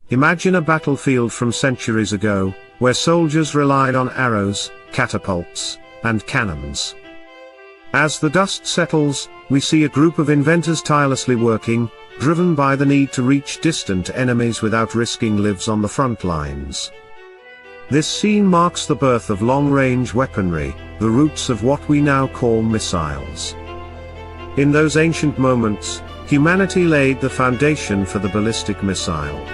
Imagine a battlefield from centuries ago, where soldiers relied on arrows, catapults, and cannons. As the dust settles, we see a group of inventors tirelessly working, driven by the need to reach distant enemies without risking lives on the front lines. This scene marks the birth of long-range weaponry, the roots of what we now call missiles. In those ancient moments, humanity laid the foundation for the ballistic missile.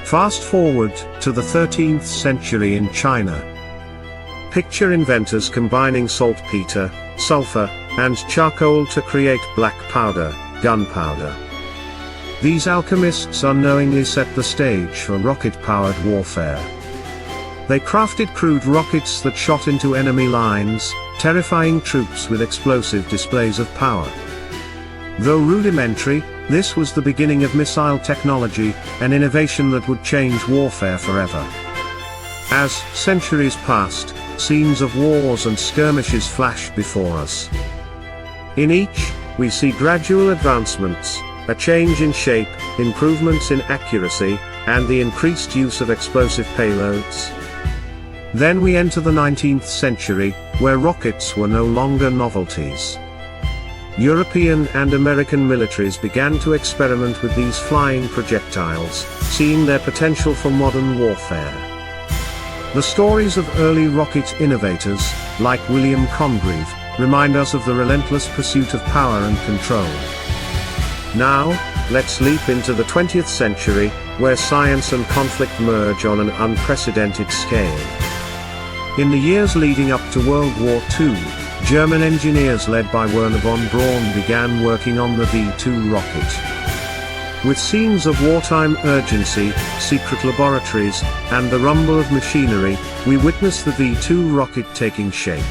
Fast forward to the 13th century in China. Picture inventors combining saltpeter, sulfur, and charcoal to create black powder, gunpowder. These alchemists unknowingly set the stage for rocket-powered warfare. They crafted crude rockets that shot into enemy lines, terrifying troops with explosive displays of power. Though rudimentary, this was the beginning of missile technology, an innovation that would change warfare forever. As centuries passed, scenes of wars and skirmishes flashed before us. In each, we see gradual advancements, a change in shape, improvements in accuracy, and the increased use of explosive payloads. Then we enter the 19th century, where rockets were no longer novelties. European and American militaries began to experiment with these flying projectiles, seeing their potential for modern warfare. The stories of early rocket innovators, like William Congreve, remind us of the relentless pursuit of power and control. Now, let's leap into the 20th century, where science and conflict merge on an unprecedented scale. In the years leading up to World War II, German engineers led by Werner von Braun began working on the V-2 rocket. With scenes of wartime urgency, secret laboratories, and the rumble of machinery, we witness the V-2 rocket taking shape.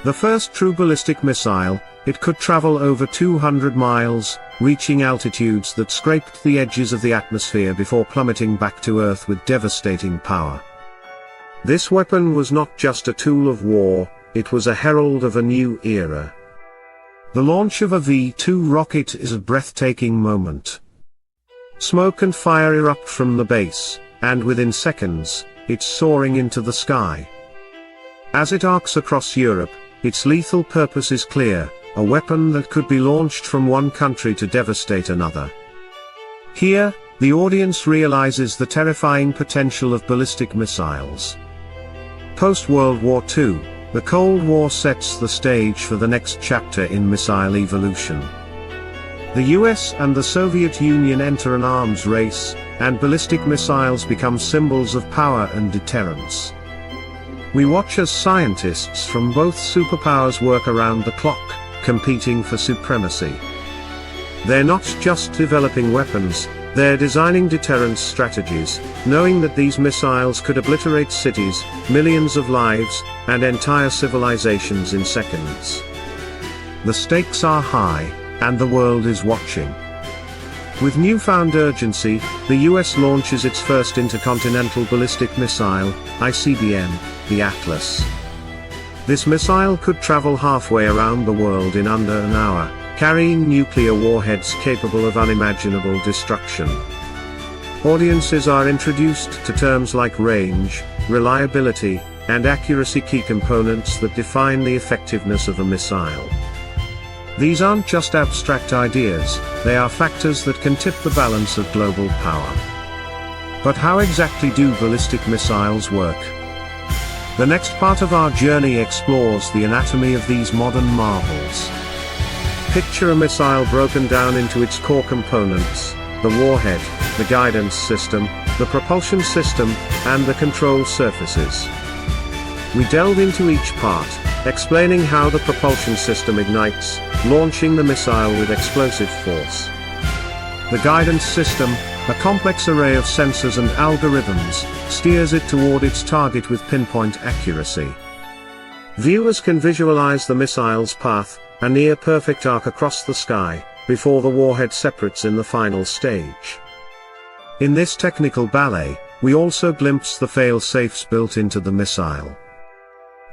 The first true ballistic missile, it could travel over 200 miles, reaching altitudes that scraped the edges of the atmosphere before plummeting back to Earth with devastating power. This weapon was not just a tool of war, it was a herald of a new era. The launch of a V-2 rocket is a breathtaking moment. Smoke and fire erupt from the base, and within seconds, it's soaring into the sky. As it arcs across Europe, its lethal purpose is clear, a weapon that could be launched from one country to devastate another. Here, the audience realizes the terrifying potential of ballistic missiles. Post-World War II, the Cold War sets the stage for the next chapter in missile evolution. The US and the Soviet Union enter an arms race, and ballistic missiles become symbols of power and deterrence. We watch as scientists from both superpowers work around the clock, competing for supremacy. They're not just developing weapons, they're designing deterrence strategies, knowing that these missiles could obliterate cities, millions of lives, and entire civilizations in seconds. The stakes are high, and the world is watching. With newfound urgency, the US launches its first intercontinental ballistic missile, ICBM, the Atlas. This missile could travel halfway around the world in under an hour, carrying nuclear warheads capable of unimaginable destruction. Audiences are introduced to terms like range, reliability, and accuracy, key components that define the effectiveness of a missile. These aren't just abstract ideas, they are factors that can tip the balance of global power. But how exactly do ballistic missiles work? The next part of our journey explores the anatomy of these modern marvels. Picture a missile broken down into its core components: the warhead, the guidance system, the propulsion system, and the control surfaces. We delve into each part, explaining how the propulsion system ignites, launching the missile with explosive force. The guidance system, a complex array of sensors and algorithms, steers it toward its target with pinpoint accuracy. Viewers can visualize the missile's path, a near-perfect arc across the sky, before the warhead separates in the final stage. In this technical ballet, we also glimpse the fail-safes built into the missile.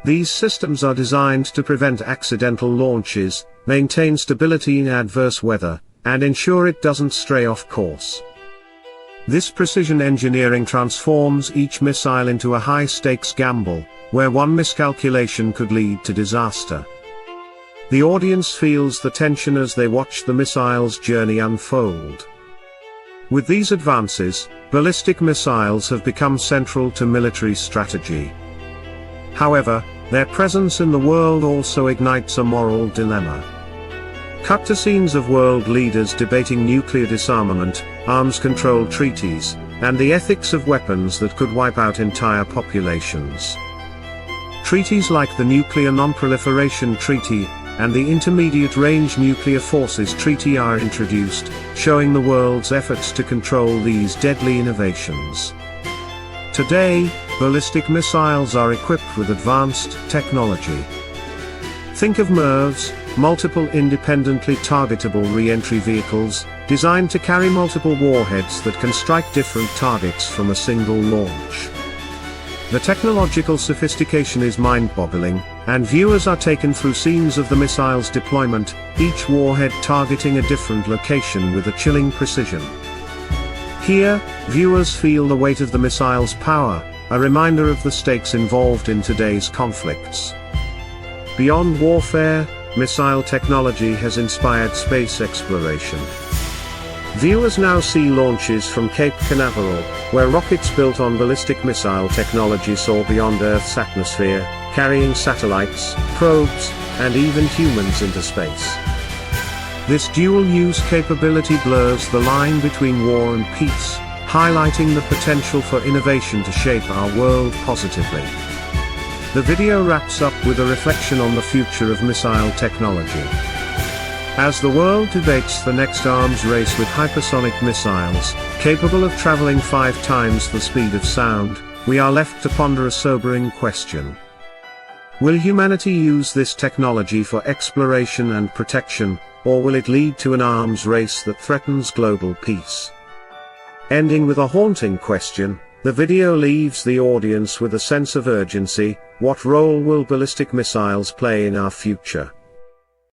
These systems are designed to prevent accidental launches, maintain stability in adverse weather, and ensure it doesn't stray off course. This precision engineering transforms each missile into a high-stakes gamble, where one miscalculation could lead to disaster. The audience feels the tension as they watch the missile's journey unfold. With these advances, ballistic missiles have become central to military strategy. However, their presence in the world also ignites a moral dilemma. Cut to scenes of world leaders debating nuclear disarmament, arms control treaties, and the ethics of weapons that could wipe out entire populations. Treaties like the Nuclear Non-Proliferation Treaty and the Intermediate Range Nuclear Forces Treaty are introduced, showing the world's efforts to control these deadly innovations. Today, ballistic missiles are equipped with advanced technology. Think of MIRVs, multiple independently targetable re-entry vehicles, designed to carry multiple warheads that can strike different targets from a single launch. The technological sophistication is mind-boggling, and viewers are taken through scenes of the missile's deployment, each warhead targeting a different location with a chilling precision. Here, viewers feel the weight of the missile's power, a reminder of the stakes involved in today's conflicts. Beyond warfare, missile technology has inspired space exploration. Viewers now see launches from Cape Canaveral, where rockets built on ballistic missile technology soar beyond Earth's atmosphere, carrying satellites, probes, and even humans into space. This dual-use capability blurs the line between war and peace, highlighting the potential for innovation to shape our world positively. The video wraps up with a reflection on the future of missile technology. As the world debates the next arms race with hypersonic missiles, capable of traveling 5 times the speed of sound, we are left to ponder a sobering question. Will humanity use this technology for exploration and protection, or will it lead to an arms race that threatens global peace? Ending with a haunting question, the video leaves the audience with a sense of urgency. What role will ballistic missiles play in our future?